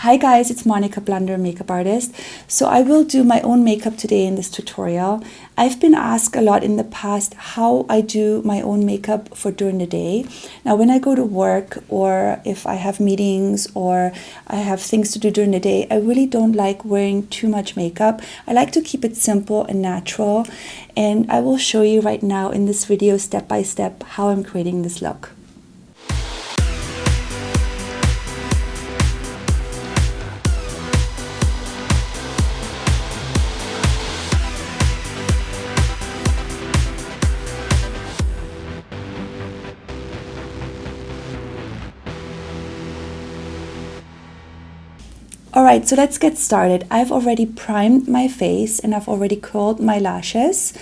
Hi guys, it's Monika Blunder, makeup artist. So I will do my own makeup today in this tutorial. I've been asked a lot in the past how I do my own makeup for during the day. Now when I go to work or if I have meetings or I have things to do during the day, I really don't like wearing too much makeup. I like to keep it simple and natural, and I will show you right now in this video step by step how I'm creating this look. Alright, so let's get started. I've already primed my face and I've already curled my lashes,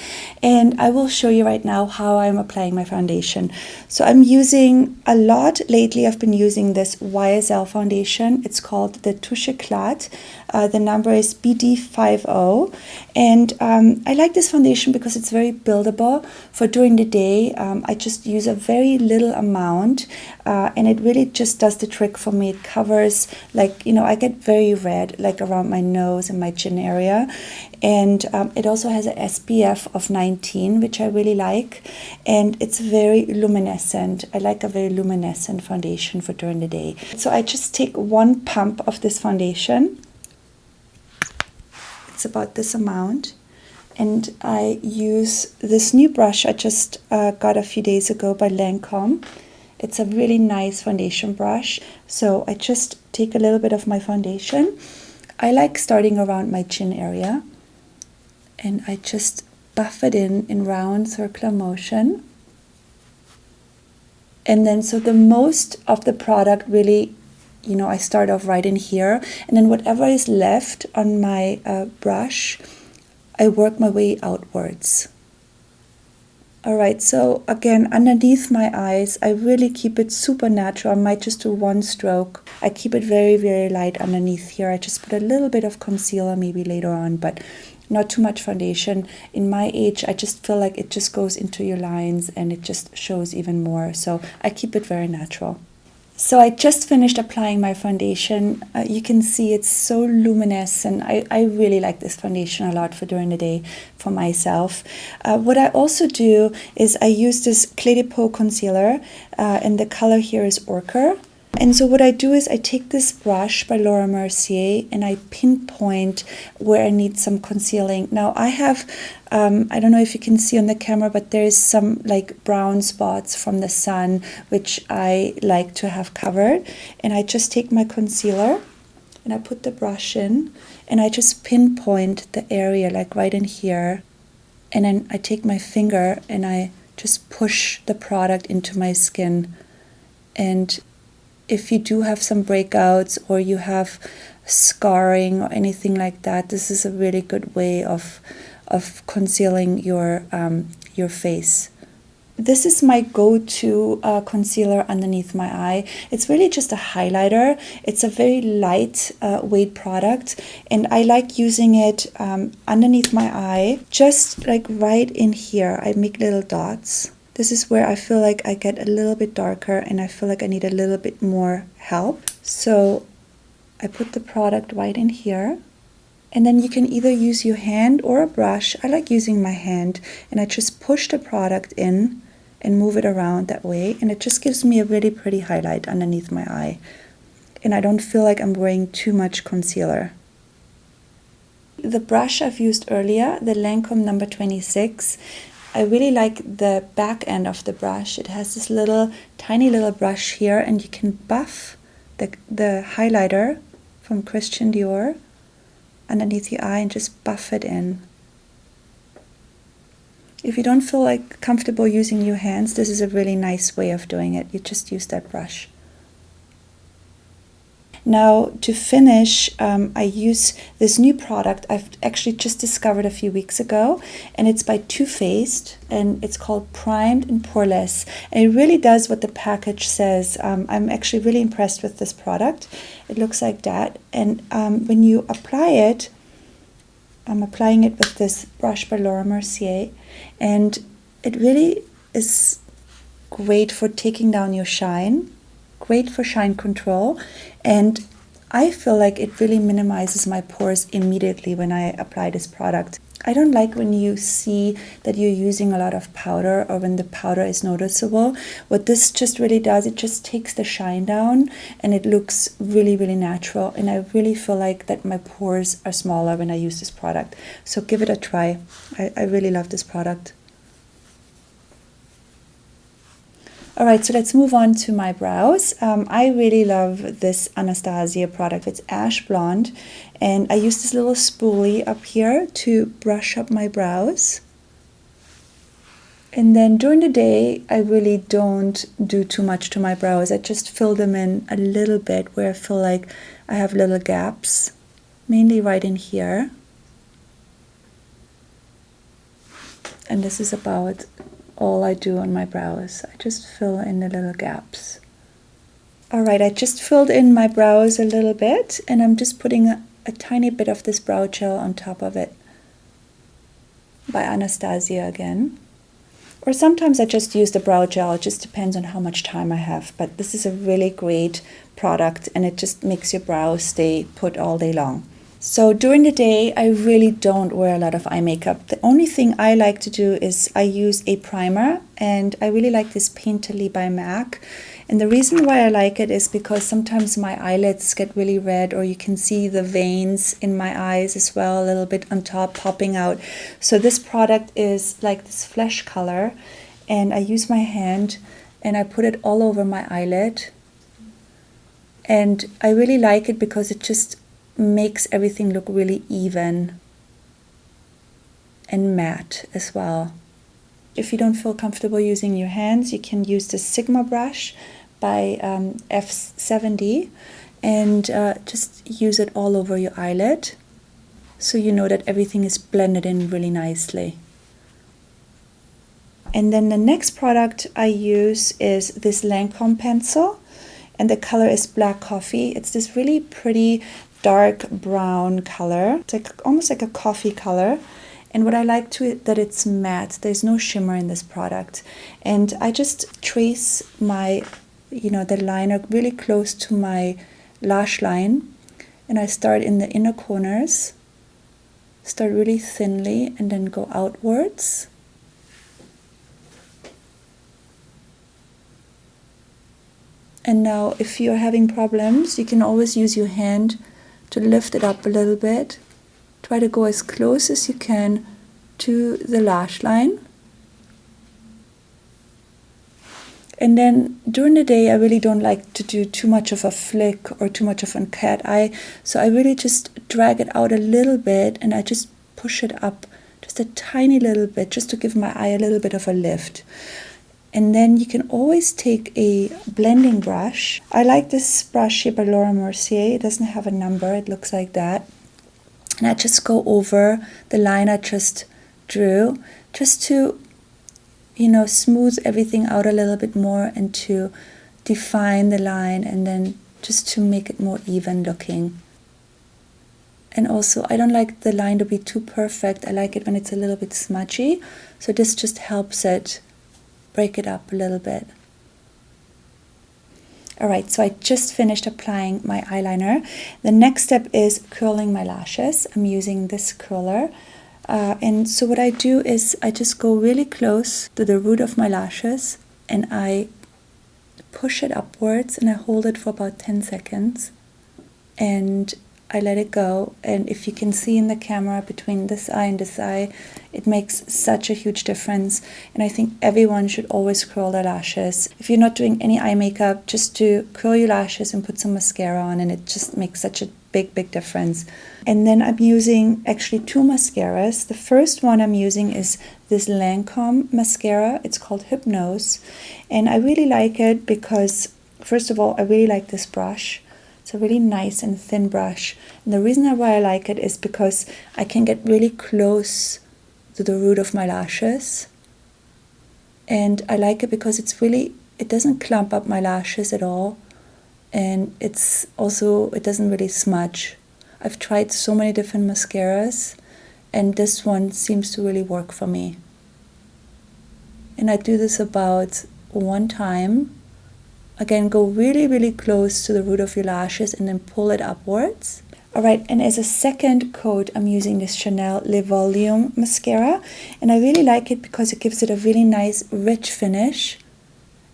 and I will show you right now how I'm applying my foundation. So I'm using a lot lately. I've been using this YSL foundation. It's called the Touche Éclat. The number is BD50, and I like this foundation because it's very buildable for during the day. I just use a very little amount, and it really just does the trick for me. It covers, like, you know, I get very red like around my nose and my chin area, and it also has a SPF of 19, which I really like, and it's very luminescent. I like a very luminescent foundation for during the day. So I just take one pump of this foundation. It's about this amount, and I use this new brush I just got a few days ago by LANCOME. It's a really nice foundation brush. So I just take a little bit of my foundation. I like starting around my chin area, and I just buff it in round circular motion. And then so the most of the product really, you know, I start off right in here, and then whatever is left on my brush, I work my way outwards. Alright, so again, underneath my eyes, I really keep it super natural. I might just do one stroke. I keep it very, very light underneath here. I just put a little bit of concealer maybe later on, but not too much foundation. In my age, I just feel like it just goes into your lines and it just shows even more. So I keep it very natural. So I just finished applying my foundation. You can see it's so luminescent. I really like this foundation a lot for during the day for myself. What I also do is I use this Clé de Peau concealer, and the color here is Ochre. And so what I do is I take this brush by Laura Mercier and I pinpoint where I need some concealing. Now I have, I don't know if you can see on the camera, but there is some like brown spots from the sun, which I like to have covered. And I just take my concealer and I put the brush in and I just pinpoint the area like right in here. And then I take my finger and I just push the product into my skin. And if you do have some breakouts or you have scarring or anything like that, this is a really good way of concealing your face. This is my go-to concealer underneath my eye. It's really just a highlighter. It's a very light weight product, and I like using it underneath my eye, just like right in here. I make little dots. This is where I feel like I get a little bit darker and I feel like I need a little bit more help. So I put the product right in here. And then you can either use your hand or a brush. I like using my hand, and I just push the product in and move it around that way. And it just gives me a really pretty highlight underneath my eye. And I don't feel like I'm wearing too much concealer. The brush I've used earlier, the Lancome number 26, I really like the back end of the brush. It has this little tiny little brush here, and you can buff the highlighter from Christian Dior underneath your eye and just buff it in. If you don't feel like comfortable using your hands, this is a really nice way of doing it. You just use that brush. Now to finish, I use this new product I've actually just discovered a few weeks ago, and it's by Too Faced, and it's called Primed and Poreless, and it really does what the package says. I'm actually really impressed with this product. It looks like that, and when you apply it, I'm applying it with this brush by Laura Mercier, and it really is great for taking down your shine. Great for shine control, and I feel like it really minimizes my pores immediately when I apply this product. I don't like when you see that you're using a lot of powder or when the powder is noticeable. What this just really does, it just takes the shine down and it looks really, really natural. And I really feel like that my pores are smaller when I use this product. So give it a try. I really love this product. All right, so let's move on to my brows. I really love this Anastasia product. It's Ash Blonde, and I use this little spoolie up here to brush up my brows. And then during the day, I really don't do too much to my brows. I just fill them in a little bit where I feel like I have little gaps, mainly right in here. And this is about all I do on my brows. I just fill in the little gaps. All right, I just filled in my brows a little bit, and I'm just putting a tiny bit of this brow gel on top of it by Anastasia again. Or sometimes I just use the brow gel. It just depends on how much time I have. But this is a really great product, and it just makes your brows stay put all day long. So during the day, I really don't wear a lot of eye makeup. The only thing I like to do is I use a primer, and I really like this Painterly by MAC. And the reason why I like it is because sometimes my eyelids get really red, or you can see the veins in my eyes as well, a little bit on top popping out. So this product is like this flesh color, and I use my hand and I put it all over my eyelid. And I really like it because it just makes everything look really even and matte as well. If you don't feel comfortable using your hands, you can use the Sigma brush by F70 and just use it all over your eyelid so you know that everything is blended in really nicely. And then the next product I use is this LANCOME pencil, and the color is Black Coffee. It's this really pretty dark brown color. It's like almost like a coffee color. And what I like to it that it's matte. There's no shimmer in this product. And I just trace my, the liner really close to my lash line. And I start in the inner corners. Start really thinly and then go outwards. And now if you're having problems, you can always use your hand to lift it up a little bit. Try to go as close as you can to the lash line. And then during the day, I really don't like to do too much of a flick or too much of a cat eye. So I really just drag it out a little bit and I just push it up just a tiny little bit just to give my eye a little bit of a lift. And then you can always take a blending brush. I like this brush here by Laura Mercier. It doesn't have a number. It looks like that. And I just go over the line I just drew just to, smooth everything out a little bit more and to define the line and then just to make it more even looking. And also, I don't like the line to be too perfect. I like it when it's a little bit smudgy. So this just helps it break it up a little bit. Alright, so I just finished applying my eyeliner. The next step is curling my lashes. I'm using this curler. And so what I do is I just go really close to the root of my lashes and I push it upwards and I hold it for about 10 seconds. And I let it go, and if you can see in the camera between this eye and this eye, it makes such a huge difference. And I think everyone should always curl their lashes. If you're not doing any eye makeup, just to curl your lashes and put some mascara on, and it just makes such a big difference. And then I'm using actually two mascaras. The first one I'm using is this Lancome mascara. It's called HYPNOSE, and I really like it because, first of all, I really like this brush. It's a really nice and thin brush. And the reason why I like it is because I can get really close to the root of my lashes. And I like it because it doesn't clump up my lashes at all. And it doesn't really smudge. I've tried so many different mascaras, and this one seems to really work for me. And I do this about one time Again, go really close to the root of your lashes and then pull it upwards. Alright, and as a second coat, I'm using this Chanel Le Volume mascara, and I really like it because it gives it a really nice rich finish.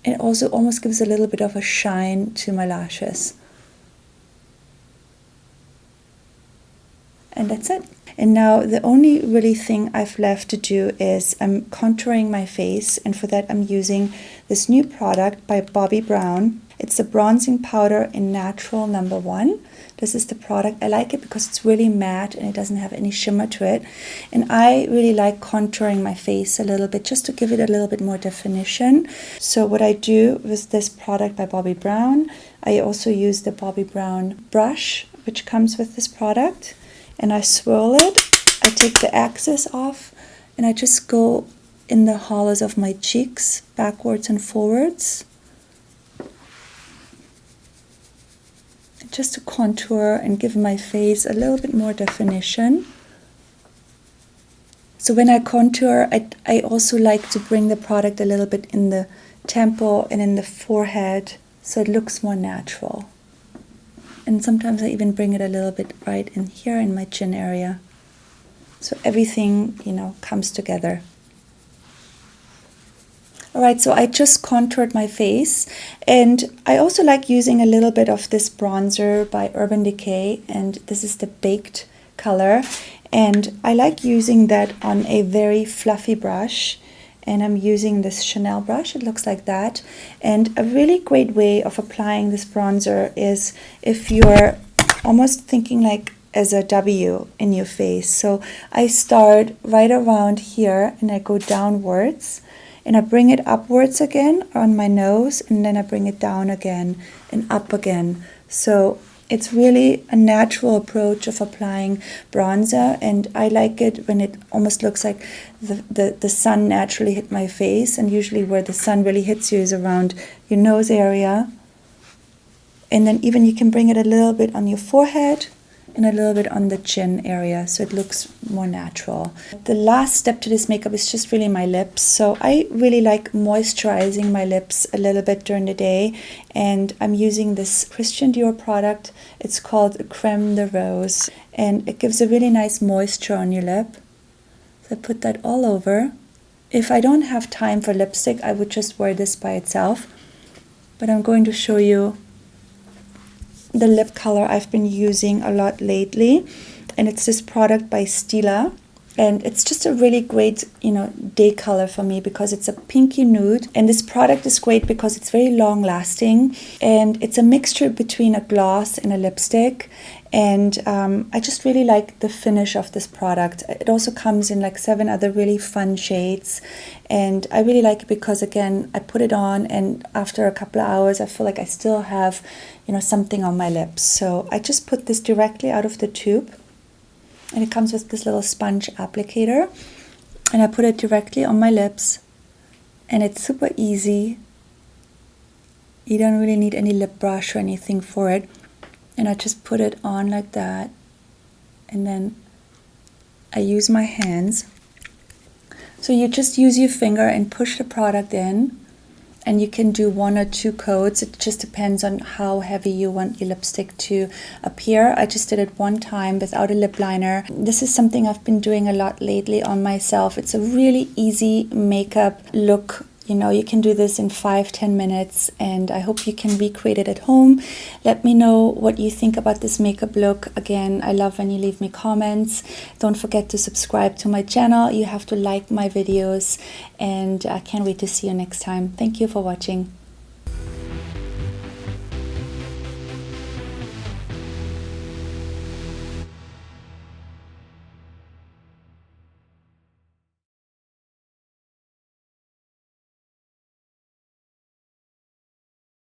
It also almost gives a little bit of a shine to my lashes. And that's it. And now the only really thing I've left to do is I'm contouring my face, and for that I'm using this new product by Bobbi Brown. It's the bronzing powder in Natural No. 1. This is the product. I like it because it's really matte and it doesn't have any shimmer to it. And I really like contouring my face a little bit just to give it a little bit more definition. So what I do with this product by Bobbi Brown, I also use the Bobbi Brown brush, which comes with this product. And I swirl it, I take the excess off, and I just go in the hollows of my cheeks, backwards and forwards. Just to contour and give my face a little bit more definition. So when I contour, I also like to bring the product a little bit in the temple and in the forehead, so it looks more natural. And sometimes I even bring it a little bit right in here in my chin area. So everything, you know, comes together. Alright, so I just contoured my face, and I also like using a little bit of this bronzer by Urban Decay, and this is the Baked color. And I like using that on a very fluffy brush. And I'm using this Chanel brush, it looks like that. And a really great way of applying this bronzer is if you're almost thinking like as a W in your face. So I start right around here and I go downwards and I bring it upwards again on my nose, and then I bring it down again and up again. So it's really a natural approach of applying bronzer, and I like it when it almost looks like the sun naturally hit my face, and usually where the sun really hits you is around your nose area. And then even you can bring it a little bit on your forehead and a little bit on the chin area, so it looks more natural. The last step to this makeup is just really my lips. So I really like moisturizing my lips a little bit during the day, and I'm using this Christian Dior product. It's called Creme de Rose, and it gives a really nice moisture on your lip. So I put that all over. If I don't have time for lipstick, I would just wear this by itself, but I'm going to show you the lip color I've been using a lot lately, and it's this product by Stila, and it's just a really great, you know, day color for me because it's a pinky nude. And this product is great because it's very long lasting, and it's a mixture between a gloss and a lipstick. And I just really like the finish of this product. It also comes in like 7 other really fun shades, and I really like it because, again, I put it on and after a couple of hours I feel like I still have, you know, something on my lips. So I just put this directly out of the tube, and it comes with this little sponge applicator, and I put it directly on my lips, and it's super easy. You don't really need any lip brush or anything for it. And I just put it on like that, and then I use my hands. So you just use your finger and push the product in, and you can do 1 or 2 coats. It just depends on how heavy you want your lipstick to appear. I just did it 1 time without a lip liner. This is something I've been doing a lot lately on myself. It's a really easy makeup look. You know, you can do this in 5-10 minutes, and I hope you can recreate it at home. Let me know what you think about this makeup look. Again, I love when you leave me comments. Don't forget to subscribe to my channel. You have to like my videos, and I can't wait to see you next time. Thank you for watching.